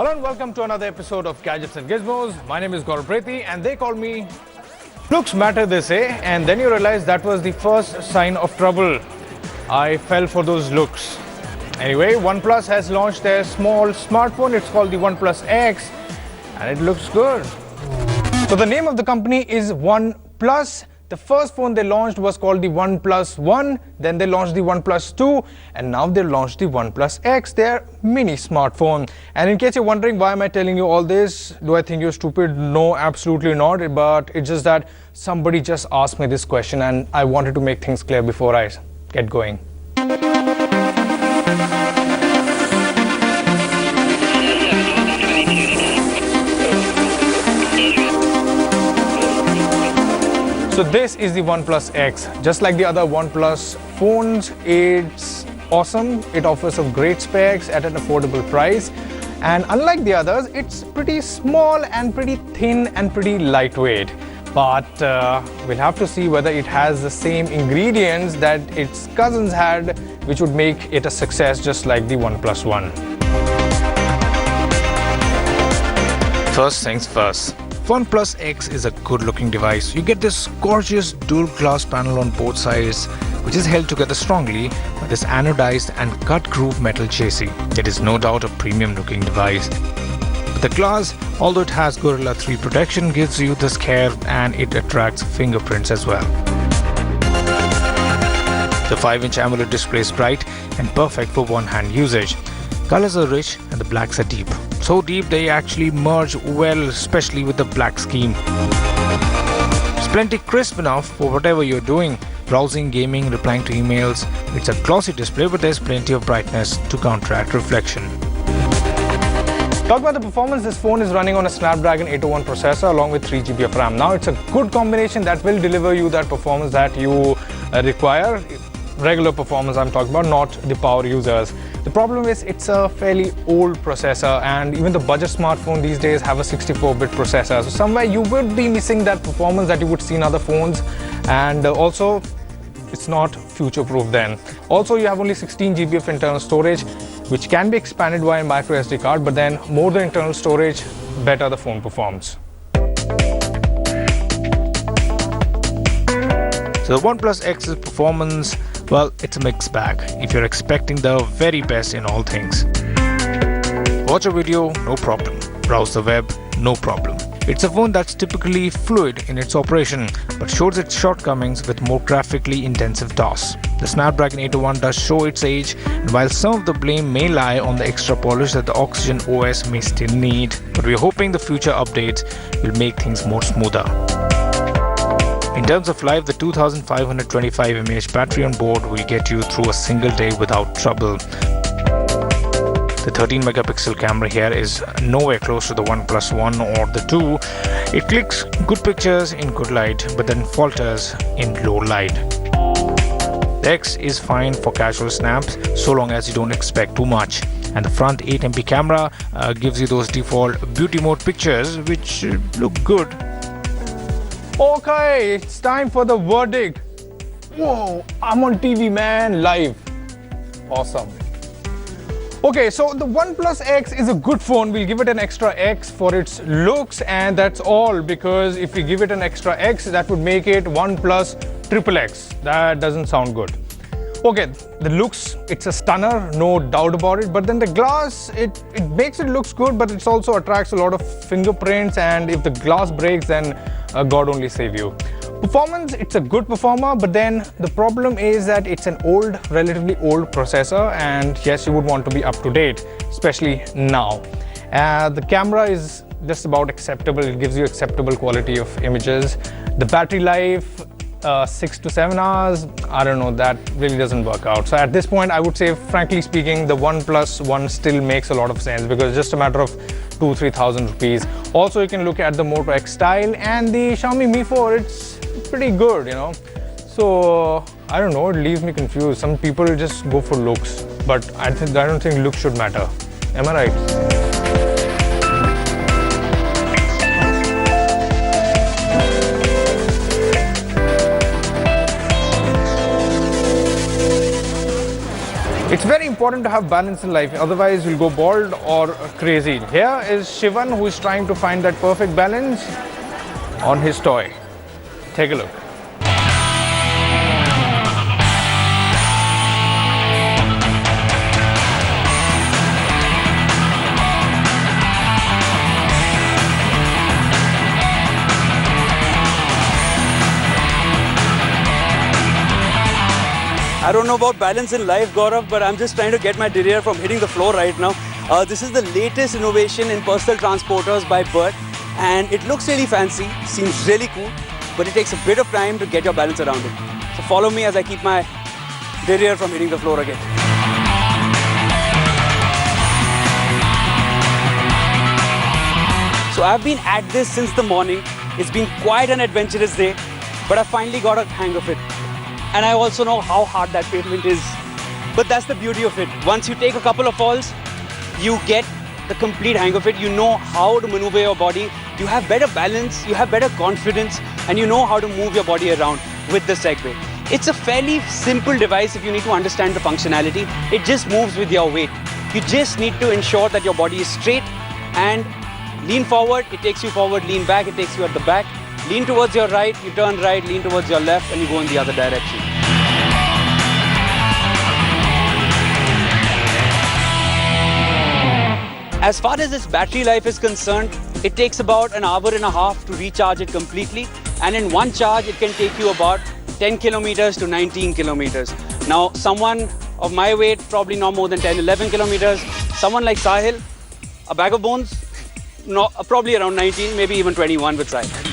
Hello and welcome to another episode of Gadgets and Gizmos. My name is Gaurav and they call me Looks Matter, they say, and then you realize that was the first sign of trouble. I fell for those looks. Anyway, OnePlus has launched their small smartphone. It's called the OnePlus X and it looks good. So the name of the company is OnePlus. The first phone they launched was called the OnePlus One, then they launched the OnePlus 2, and now they launched the OnePlus X, their mini smartphone. And in case you're wondering why am I telling you all this, do I think you're stupid? No, absolutely not, but it's just that somebody just asked me this question and I wanted to make things clear before I get going. So this is the OnePlus X. Just like the other OnePlus phones, it's awesome. It offers some great specs at an affordable price. And unlike the others, it's pretty small and pretty thin and pretty lightweight. But we'll have to see whether it has the same ingredients that its cousins had, which would make it a success just like the OnePlus One. First things first. OnePlus X is a good-looking device. You get this gorgeous dual glass panel on both sides, which is held together strongly by this anodized and cut-groove metal chassis. It is no doubt a premium-looking device. But the glass, although it has Gorilla 3 protection, gives you the scare and it attracts fingerprints as well. The 5-inch AMOLED display is bright and perfect for one-hand usage. Colors are rich and the blacks are deep. So deep they actually merge well, especially with the black scheme. It's plenty crisp enough for whatever you're doing. Browsing, gaming, replying to emails. It's a glossy display, but there's plenty of brightness to counteract reflection. Talk about the performance, this phone is running on a Snapdragon 801 processor along with 3 GB of RAM. Now it's a good combination that will deliver you that performance that you require. Regular performance I'm talking about, not the power users. The problem is it's a fairly old processor and even the budget smartphone these days have a 64-bit processor. So somewhere you would be missing that performance that you would see in other phones, and also it's not future-proof then. Also you have only 16 GB of internal storage, which can be expanded via micro SD card, but then more the internal storage, better the phone performs. So the OnePlus X's performance, well, it's a mixed bag if you're expecting the very best in all things. Watch a video, no problem. Browse the web, no problem. It's a phone that's typically fluid in its operation, but shows its shortcomings with more graphically intensive tasks. The Snapdragon 801 does show its age, and while some of the blame may lie on the extra polish that the Oxygen OS may still need, but we're hoping the future updates will make things more smoother. In terms of life, the 2525 mAh battery on board will get you through a single day without trouble. The 13 megapixel camera here is nowhere close to the OnePlus One or the 2. It clicks good pictures in good light but then falters in low light. The X is fine for casual snaps so long as you don't expect too much. And the front 8MP camera gives you those default beauty mode pictures which look good. Okay, it's time for the verdict. Whoa, I'm on TV, man, live. Awesome. Okay, so the OnePlus X is a good phone. We'll give it an extra X for its looks, and that's all, because if we give it an extra X, that would make it OnePlus XXX. That doesn't sound good. Okay, the looks, it's a stunner, no doubt about it, but then the glass, it makes it looks good, but it also attracts a lot of fingerprints, and if the glass breaks, then God only save you. Performance, it's a good performer, but then the problem is that it's an relatively old processor, and yes, you would want to be up to date, especially now. The camera is just about acceptable. It gives you acceptable quality of images. The battery life, 6 to 7 hours, I don't know, that really doesn't work out. So at this point, I would say, frankly speaking, the OnePlus One still makes a lot of sense because it's just a matter of 2,000-3,000 rupees. Also, you can look at the Moto X style, and the Xiaomi Mi 4, it's pretty good, you know. So I don't know, it leaves me confused. Some people just go for looks, but I don't think looks should matter. Am I right? It's very important to have balance in life, otherwise you'll go bald or crazy. Here is Shivan, who is trying to find that perfect balance on his toy. Take a look. I don't know about balance in life, Gaurav, but I'm just trying to get my derriere from hitting the floor right now. This is the latest innovation in personal transporters by Bert, and it looks really fancy, seems really cool, but it takes a bit of time to get your balance around it. So follow me as I keep my derriere from hitting the floor again. So I've been at this since the morning. It's been quite an adventurous day, but I finally got a hang of it. And I also know how hard that pavement is. But that's the beauty of it. Once you take a couple of falls, you get the complete hang of it. You know how to maneuver your body. You have better balance, you have better confidence, and you know how to move your body around with the Segway. It's a fairly simple device if you need to understand the functionality. It just moves with your weight. You just need to ensure that your body is straight and lean forward, it takes you forward, lean back, it takes you at the back. Lean towards your right, you turn right, lean towards your left, and you go in the other direction. As far as its battery life is concerned, it takes about an hour and a half to recharge it completely. And in one charge, it can take you about 10 kilometers to 19 kilometers. Now, someone of my weight, probably not more than 10, 11 kilometers. Someone like Sahil, a bag of bones, probably around 19, maybe even 21 with Sahil.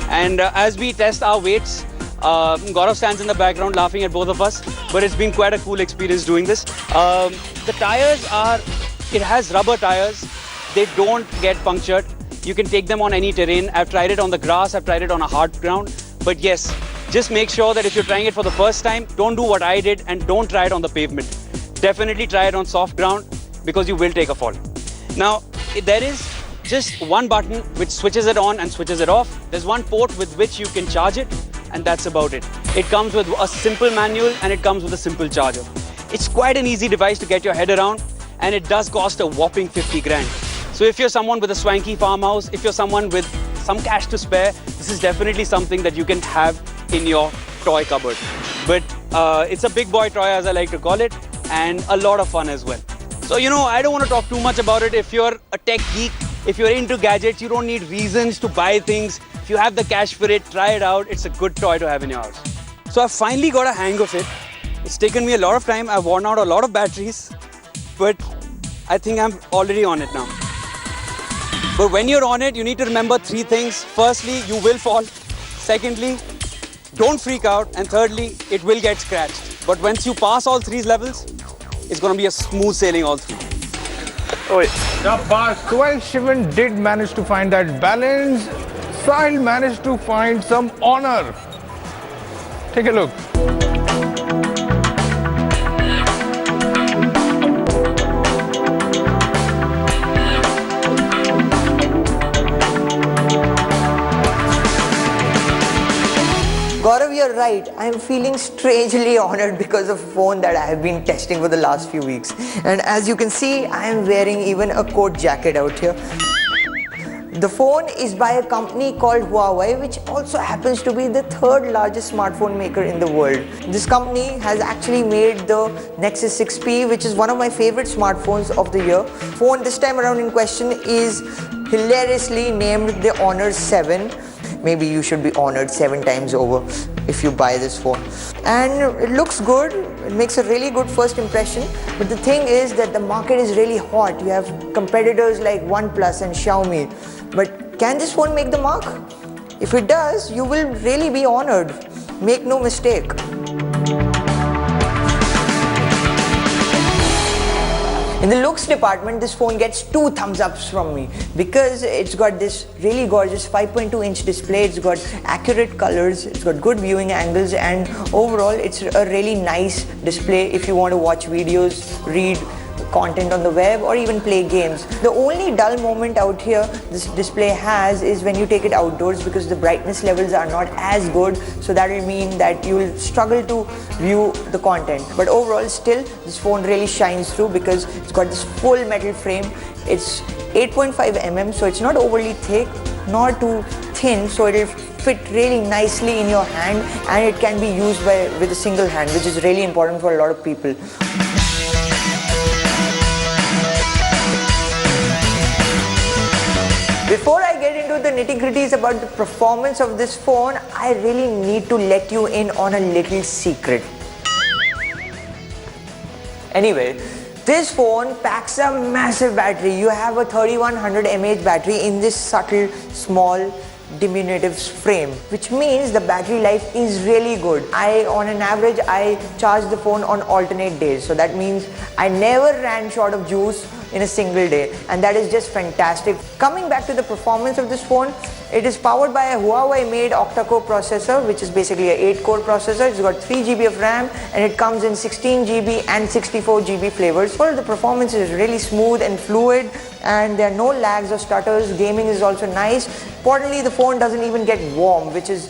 And as we test our weights, Gaurav stands in the background laughing at both of us, but it's been quite a cool experience doing this. The tires it has rubber tires. They don't get punctured. You can take them on any terrain. I've tried it on the grass, I've tried it on a hard ground. But yes, just make sure that if you're trying it for the first time, don't do what I did and don't try it on the pavement. Definitely try it on soft ground because you will take a fall. Now, there is just one button which switches it on and switches it off. There's one port with which you can charge it, and that's about it. It comes with a simple manual and it comes with a simple charger. It's quite an easy device to get your head around, and it does cost a whopping 50 grand. So if you're someone with a swanky farmhouse, if you're someone with some cash to spare, this is definitely something that you can have in your toy cupboard. But it's a big boy toy, as I like to call it, and a lot of fun as well. So, you know, I don't want to talk too much about it. If you're a tech geek, if you're into gadgets, you don't need reasons to buy things. If you have the cash for it, try it out. It's a good toy to have in your house. So I've finally got a hang of it. It's taken me a lot of time. I've worn out a lot of batteries, but I think I'm already on it now. But when you're on it, you need to remember three things. Firstly, you will fall. Secondly, don't freak out. And thirdly, it will get scratched. But once you pass all three levels, it's going to be a smooth sailing all through. Oh, yeah. So while Shivan did manage to find that balance, Sahil managed to find some honor. Take a look. Gaurav, you're right. I'm feeling strangely honored because of a phone that I have been testing for the last few weeks. And as you can see, I am wearing even a coat jacket out here. The phone is by a company called Huawei, which also happens to be the third largest smartphone maker in the world. This company has actually made the Nexus 6P, which is one of my favorite smartphones of the year. Phone this time around in question is hilariously named the Honor 7. Maybe you should be honored 7 times over if you buy this phone. And it looks good, it makes a really good first impression. But the thing is that the market is really hot. You have competitors like OnePlus and Xiaomi. But can this phone make the mark? If it does, you will really be honored. Make no mistake. In the looks department, this phone gets 2 thumbs ups from me because it's got this really gorgeous 5.2-inch display, it's got accurate colors, it's got good viewing angles, and overall it's a really nice display if you want to watch videos, read content on the web or even play games. The only dull moment out here this display has is when you take it outdoors, because the brightness levels are not as good, so that will mean that you will struggle to view the content. But overall, still this phone really shines through because it's got this full metal frame. It's 8.5 mm, so it's not overly thick nor too thin, so it'll fit really nicely in your hand, and it can be used with a single hand, which is really important for a lot of people. Before I get into the nitty-gritties about the performance of this phone, I really need to let you in on a little secret. Anyway, this phone packs a massive battery. You have a 3100 mAh battery in this subtle, small, diminutive frame, which means the battery life is really good. On an average, I charge the phone on alternate days. So that means I never ran short of juice in a single day, and that is just fantastic. Coming back to the performance of this phone, it is powered by a Huawei made octa-core processor, which is basically an 8-core processor. It's got 3 GB of RAM, and it comes in 16 GB and 64 GB flavors. Well, the performance is really smooth and fluid, and there are no lags or stutters. Gaming is also nice. Importantly, the phone doesn't even get warm, which is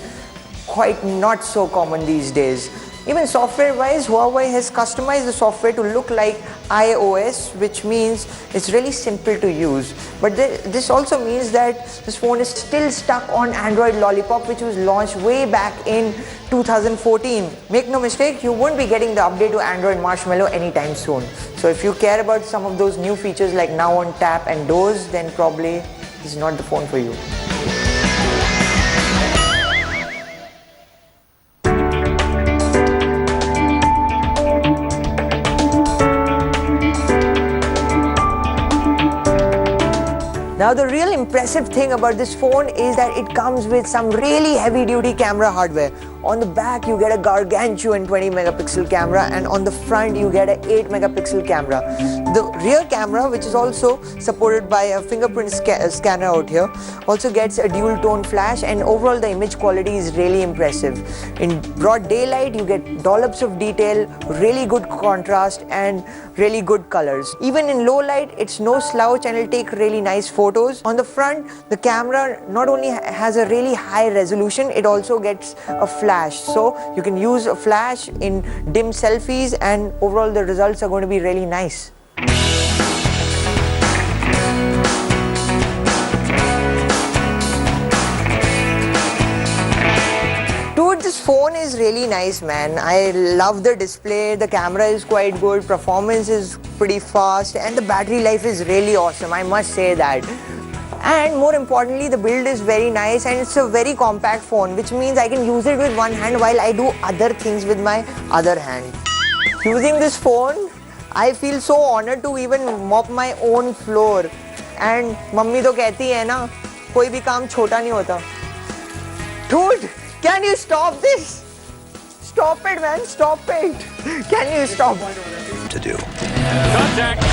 quite not so common these days. Even software-wise, Huawei has customized the software to look like iOS, which means it's really simple to use. But this also means that this phone is still stuck on Android Lollipop, which was launched way back in 2014. Make no mistake, you won't be getting the update to Android Marshmallow anytime soon. So if you care about some of those new features like Now on Tap and Doze, then probably this is not the phone for you. Now the real impressive thing about this phone is that it comes with some really heavy duty camera hardware. On the back you get a gargantuan 20 megapixel camera, and on the front you get an 8 megapixel camera. The rear camera, which is also supported by a fingerprint scanner out here, also gets a dual tone flash, and overall the image quality is really impressive. In broad daylight you get dollops of detail, really good contrast and really good colors. Even in low light it's no slouch and it'll take really nice photos. On the front, the camera not only has a really high resolution, it also gets a flash. So you can use a flash in dim selfies, and overall the results are going to be really nice. Dude, this phone is really nice, man. I love the display, the camera is quite good, performance is pretty fast, and the battery life is really awesome, I must say that. And more importantly, the build is very nice, and it's a very compact phone, which means I can use it with one hand while I do other things with my other hand. Using this phone, I feel so honored to even mop my own floor. And mummy तो कहती है ना, कोई भी काम छोटा नहीं होता. Dude, can you stop this? Stop it, man, stop it. Can you stop? To do. Contact!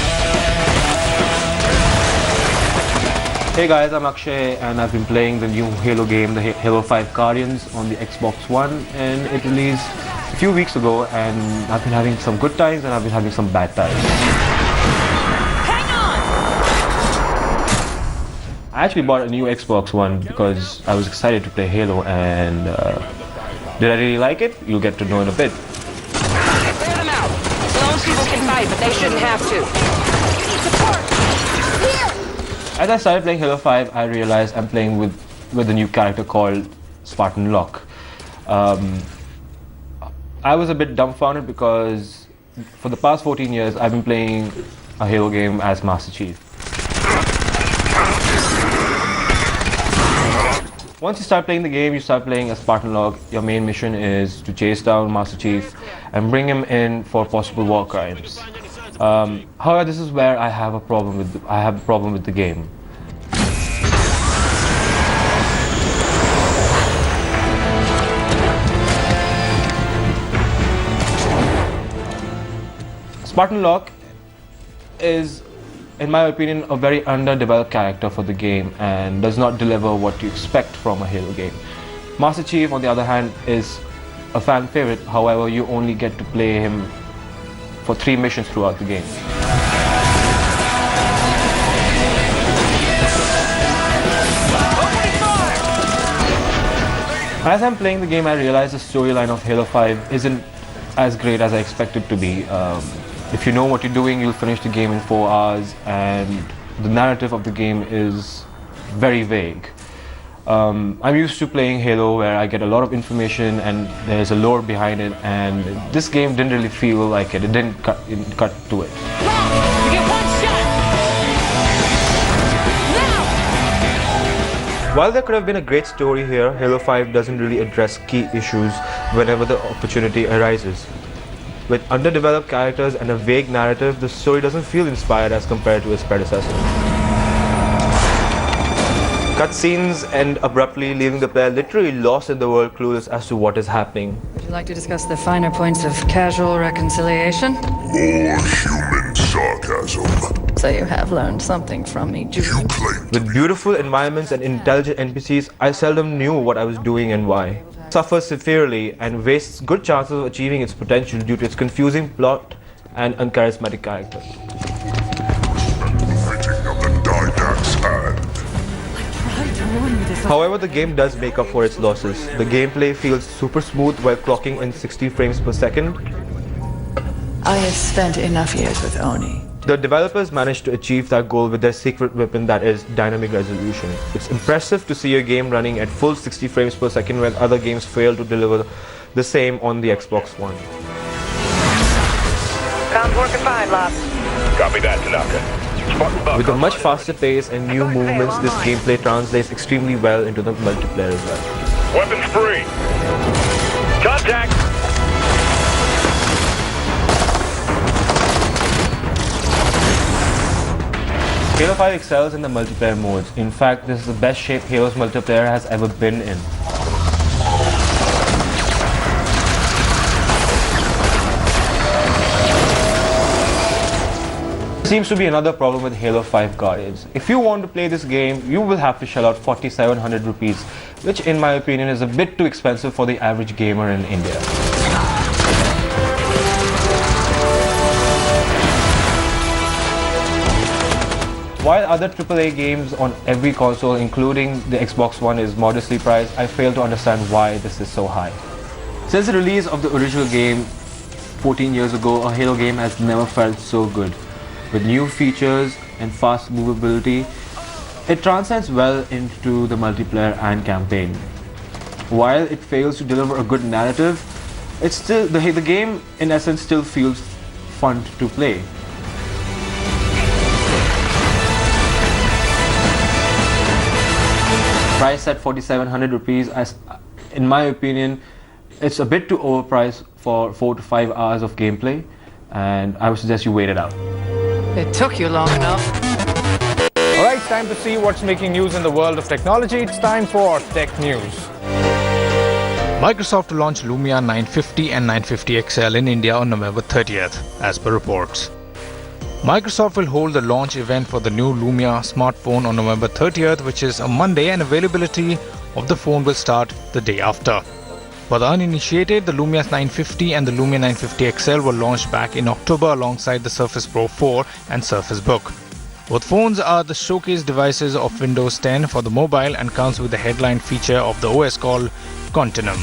Hey guys, I'm Akshay and I've been playing the new Halo game, the Halo 5 Guardians on the Xbox One, and it released a few weeks ago, and I've been having some good times and I've been having some bad times. Hang on! I actually bought a new Xbox One because I was excited to play Halo, and did I really like it? You'll get to know in a bit. Clear them out. Clone people can fight, but they shouldn't have to. We need support! Here! As I started playing Halo 5, I realized I'm playing with a new character called Spartan Locke. I was a bit dumbfounded because for the past 14 years I've been playing a Halo game as Master Chief. Once you start playing the game, you start playing as Spartan Locke. Your main mission is to chase down Master Chief and bring him in for possible war crimes. However, this is where I have a problem with the game. Spartan Locke is, in my opinion, a very underdeveloped character for the game and does not deliver what you expect from a Halo game. Master Chief, on the other hand, is a fan favorite. However, you only get to play him for 3 missions throughout the game. As I'm playing the game, I realize the storyline of Halo 5 isn't as great as I expected to be. If you know what you're doing, you'll finish the game in 4 hours, and the narrative of the game is very vague. I'm used to playing Halo where I get a lot of information and there's a lore behind it, and this game didn't really feel like it. It didn't cut to it. You get one shot! Now! While there could have been a great story here, Halo 5 doesn't really address key issues whenever the opportunity arises. With underdeveloped characters and a vague narrative, the story doesn't feel inspired as compared to its predecessor. Cutscenes end abruptly, leaving the player literally lost in the world, clueless as to what is happening. Would you like to discuss the finer points of casual reconciliation? More human sarcasm. So you have learned something from me, Jude. You claim With beautiful environments and intelligent NPCs, I seldom knew what I was doing and why. It suffers severely and wastes good chances of achieving its potential due to its confusing plot and uncharismatic character. fitting of the Dynac's hand. However, the game does make up for its losses. The gameplay feels super smooth while clocking in 60 frames per second. I have spent enough years with Oni. The developers managed to achieve that goal with their secret weapon, that is dynamic resolution. It's impressive to see a game running at full 60 frames per second when other games fail to deliver the same on the Xbox One. Sounds working fine, Lots. Copy that, Tanaka. With a much faster pace and new movements, this gameplay translates extremely well into the multiplayer as well. Weapons free. Contact. Halo 5 excels in the multiplayer modes. In fact, this is the best shape Halo's multiplayer has ever been in. Seems to be another problem with Halo 5 Guardians. If you want to play this game, you will have to shell out 4,700 rupees, which in my opinion is a bit too expensive for the average gamer in India. While other AAA games on every console, including the Xbox One, is modestly priced, I fail to understand why this is so high. Since the release of the original game 14 years ago, a Halo game has never felt so good. With new features and fast movability, it transcends well into the multiplayer and campaign. While it fails to deliver a good narrative, it's still the game in essence still feels fun to play. Price at 4,700 rupees, in my opinion, it's a bit too overpriced for 4 to 5 hours of gameplay, and I would suggest you wait it out. It took you long enough. Alright, time to see what's making news in the world of technology. It's time for Tech News. Microsoft will launch Lumia 950 and 950 XL in India on November 30th, as per reports. Microsoft will hold the launch event for the new Lumia smartphone on November 30th, which is a Monday, and availability of the phone will start the day after. For the uninitiated, the Lumia 950 and the Lumia 950 XL were launched back in October alongside the Surface Pro 4 and Surface Book. Both phones are the showcase devices of Windows 10 for the mobile and comes with the headline feature of the OS called Continuum.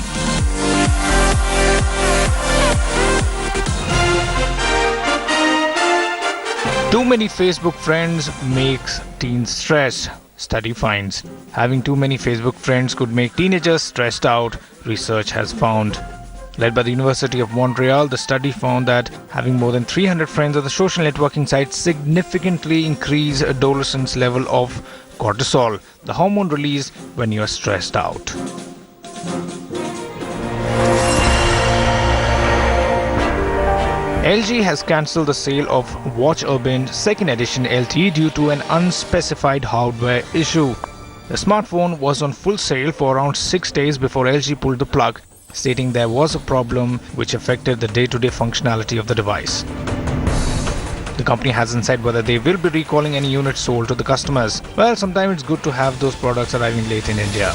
Too many Facebook friends makes teens stressed, study finds. Having too many Facebook friends could make teenagers stressed out, research has found. Led by the University of Montreal, the study found that having more than 300 friends on the social networking site significantly increase adolescents' level of cortisol, the hormone released when you are stressed out. LG has cancelled the sale of Watch Urban 2nd Edition LTE due to an unspecified hardware issue. The smartphone was on full sale for around 6 days before LG pulled the plug, stating there was a problem which affected the day-to-day functionality of the device. The company hasn't said whether they will be recalling any units sold to the customers. Well, sometimes it's good to have those products arriving late in India.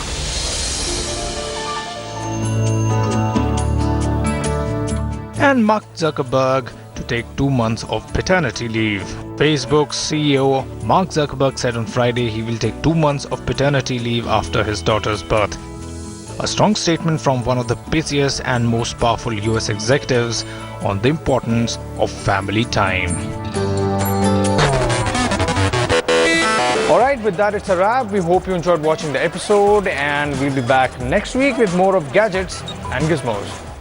And Mark Zuckerberg to take 2 months of paternity leave. Facebook's CEO Mark Zuckerberg said on Friday he will take 2 months of paternity leave after his daughter's birth. A strong statement from one of the busiest and most powerful US executives on the importance of family time. Alright, with that it's a wrap. We hope you enjoyed watching the episode, and we'll be back next week with more of gadgets and gizmos.